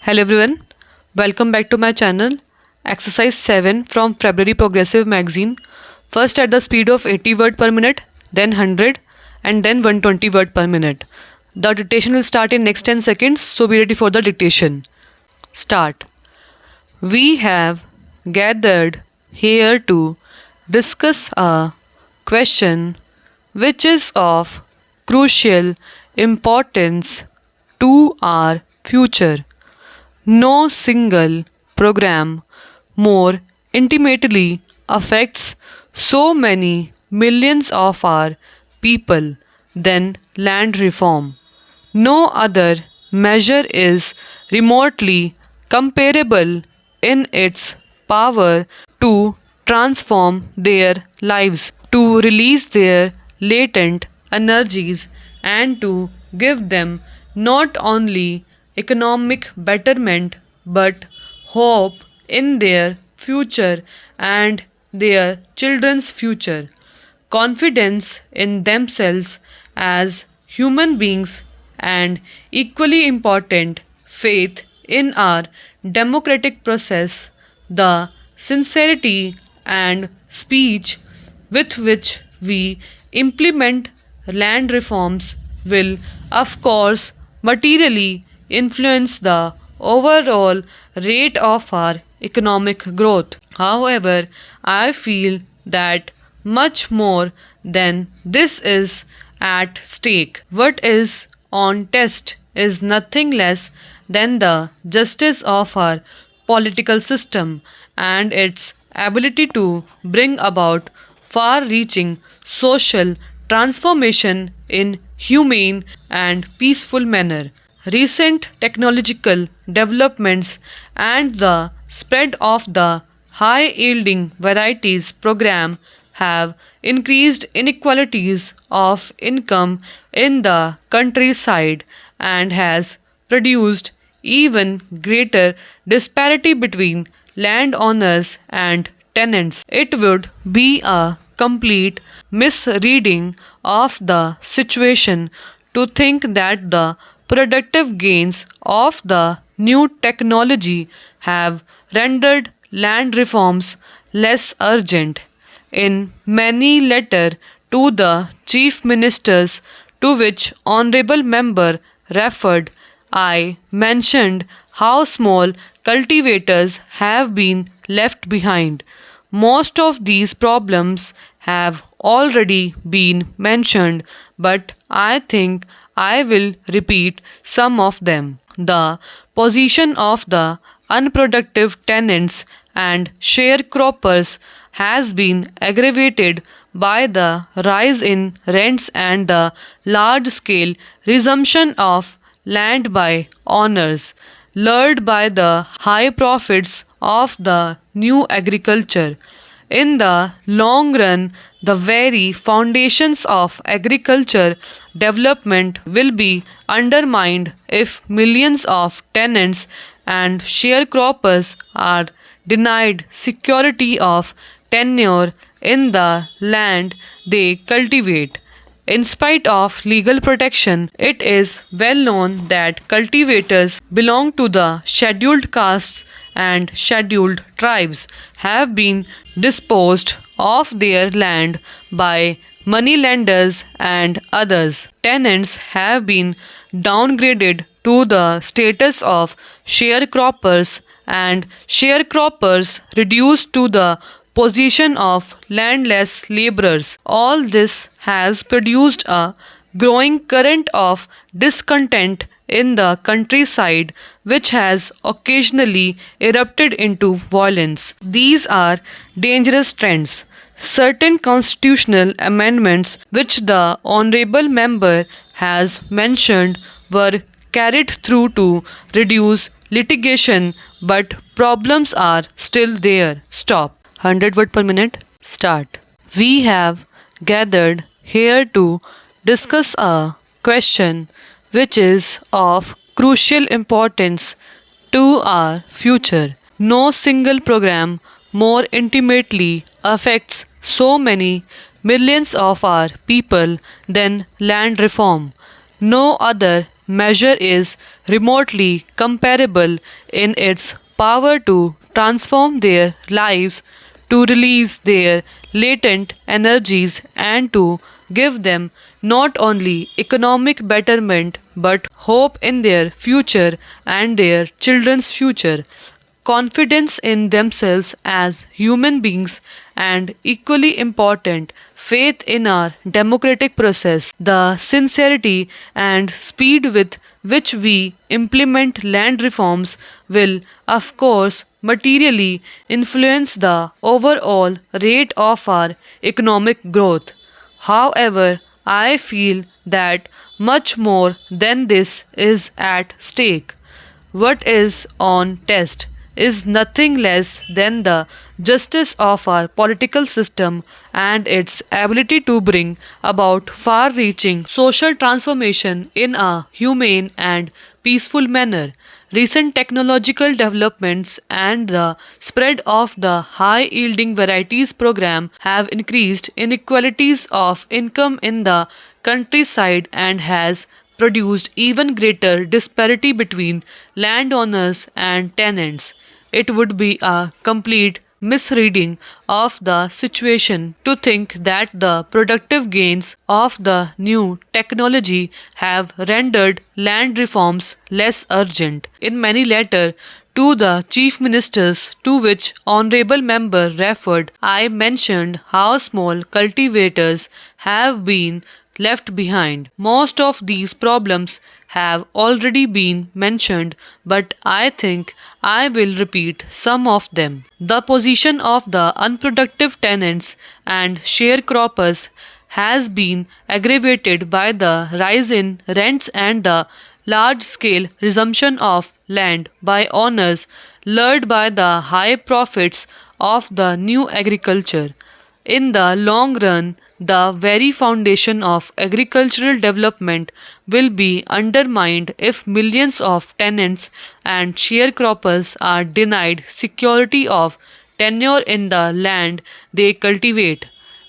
Hello everyone, welcome back to my channel. Exercise 7 from February Progressive Magazine. First at the speed of 80 word per minute, then 100 and then 120 word per minute. The dictation will start in next 10 seconds, so be ready for the dictation. Start. We have gathered here to discuss a question which is of crucial importance to our future. No single program more intimately affects so many millions of our people than land reform. No other measure is remotely comparable in its power to transform their lives, to release their latent energies, and to give them not only economic betterment but hope in their future and their children's future, confidence in themselves as human beings, and equally important, faith in our democratic process, the sincerity and speech with which we implement land reforms will, of course, materially influence the overall rate of our economic growth. However, I feel that much more than this is at stake. What is on test is nothing less than the justice of our political system and its ability to bring about far reaching social transformation in humane and peaceful manner. Recent technological developments and the spread of the high yielding varieties program have increased inequalities of income in the countryside and has produced even greater disparity between landowners and tenants. It would be a complete misreading of the situation to think that the productive gains of the new technology have rendered land reforms less urgent. In many letter to the chief ministers to which honorable member referred, I mentioned how small cultivators have been left behind. Most of these problems have already been mentioned, but I think I will repeat some of them. The position of the unproductive tenants and sharecroppers has been aggravated by the rise in rents and the large scale resumption of land by owners, lured by the high profits of the new agriculture. In the long run, the very foundations of agriculture development will be undermined if millions of tenants and sharecroppers are denied security of tenure in the land they cultivate. In spite of legal protection, it is well known that cultivators belong to the scheduled castes and scheduled tribes have been disposed of their land by moneylenders and others. Tenants have been downgraded to the status of sharecroppers and sharecroppers reduced to the position of landless laborers. All this has produced a growing current of discontent in the countryside, which has occasionally erupted into violence. These are dangerous trends. Certain constitutional amendments, which the Honorable Member has mentioned, were carried through to reduce litigation, but problems are still there. Stop. 100 word per minute. Start. We have gathered here to discuss a question which is of crucial importance to our future. No single program more intimately affects so many millions of our people than land reform. No other measure is remotely comparable in its power to transform their lives, to release their latent energies, and to give them not only economic betterment but hope in their future and their children's future, confidence in themselves as human beings, and equally important, faith in our democratic process, the sincerity and speed with which we implement land reforms will, of course, materially influence the overall rate of our economic growth. However, I feel that much more than this is at stake. What is on test is nothing less than the justice of our political system and its ability to bring about far reaching social transformation in a humane and peaceful manner. Recent technological developments and the spread of the high yielding varieties program have increased inequalities of income in the countryside and has produced even greater disparity between landowners and tenants. It would be a complete misreading of the situation to think that the productive gains of the new technology have rendered land reforms less urgent. In many letters to the chief ministers to which honorable member referred, I mentioned how small cultivators have been left behind. Most of these problems have already been mentioned, but I think I will repeat some of them. The position of the unproductive tenants and sharecroppers has been aggravated by the rise in rents and the large scale resumption of land by owners lured by the high profits of the new agriculture. In the long run, the very foundation of agricultural development will be undermined if millions of tenants and sharecroppers are denied security of tenure in the land they cultivate.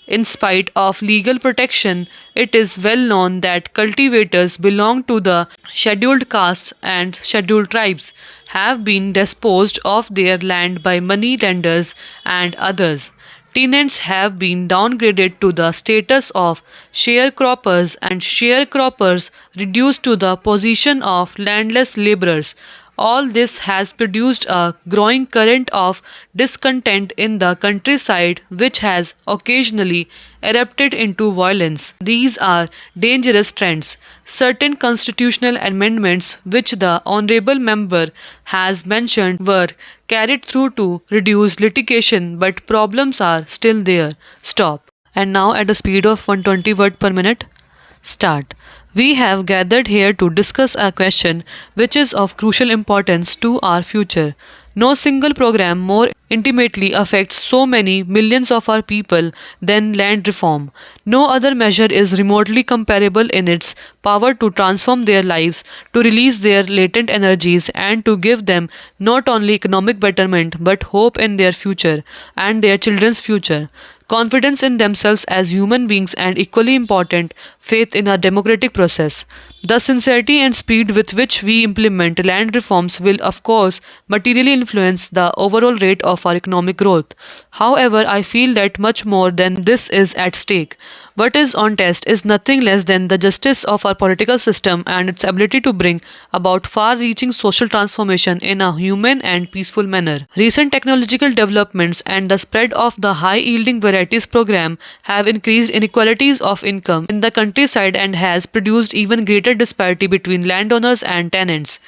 In spite of legal protection, it is well known that cultivators belong to the scheduled castes and scheduled tribes have been disposed of their land by money lenders and others. Tenants have been downgraded to the status of sharecroppers and sharecroppers reduced to the position of landless laborers. All this has produced a growing current of discontent in the countryside, which has occasionally erupted into violence. These are dangerous trends. Certain constitutional amendments, which the Honorable Member has mentioned, were carried through to reduce litigation, but problems are still there. Stop. And now, at a speed of 120 word per minute, start. We have gathered here to discuss a question which is of crucial importance to our future. No single program more intimately affects so many millions of our people than land reform. No other measure is remotely comparable in its power to transform their lives, to release their latent energies, and to give them not only economic betterment but hope in their future and their children's future. Confidence in themselves as human beings, and equally important, faith in our democratic process. The sincerity and speed with which we implement land reforms will, of course, materially influence the overall rate of our economic growth. However, I feel that much more than this is at stake. What is on test is nothing less than the justice of our political system and its ability to bring about far reaching social transformation in a human and peaceful manner. Recent technological developments and the spread of the high yielding varieties program have increased inequalities of income in the countryside and has produced even greater disparity between landowners and tenants.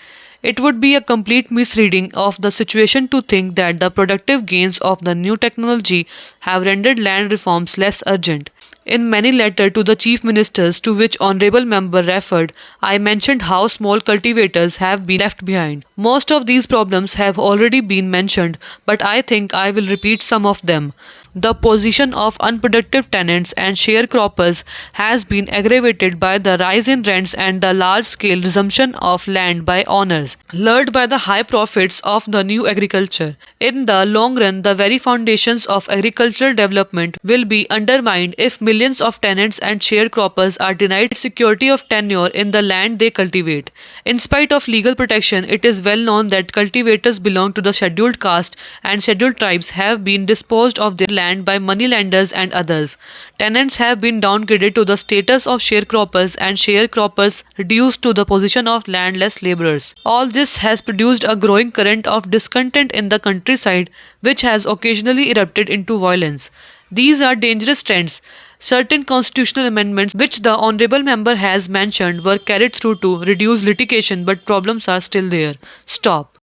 It would be a complete misreading of the situation to think that the productive gains of the new technology have rendered land reforms less urgent. In many letters to the chief ministers to which honorable member referred, I mentioned how small cultivators have been left behind. Most of these problems have already been mentioned, but I think I will repeat some of them. The position of unproductive tenants and sharecroppers has been aggravated by the rise in rents and the large scale resumption of land by owners, lured by the high profits of the new agriculture. In the long run, the very foundations of agricultural development will be undermined if millions of tenants and sharecroppers are denied security of tenure in the land they cultivate. In spite of legal protection, it is well known that cultivators belong to the scheduled caste and scheduled tribes have been disposed of their land by moneylenders and others. Tenants have been downgraded to the status of sharecroppers and sharecroppers reduced to the position of landless laborers. All this has produced a growing current of discontent in the countryside, which has occasionally erupted into violence. These are dangerous trends. Certain constitutional amendments which the honorable member has mentioned were carried through to reduce litigation, but problems are still there. Stop.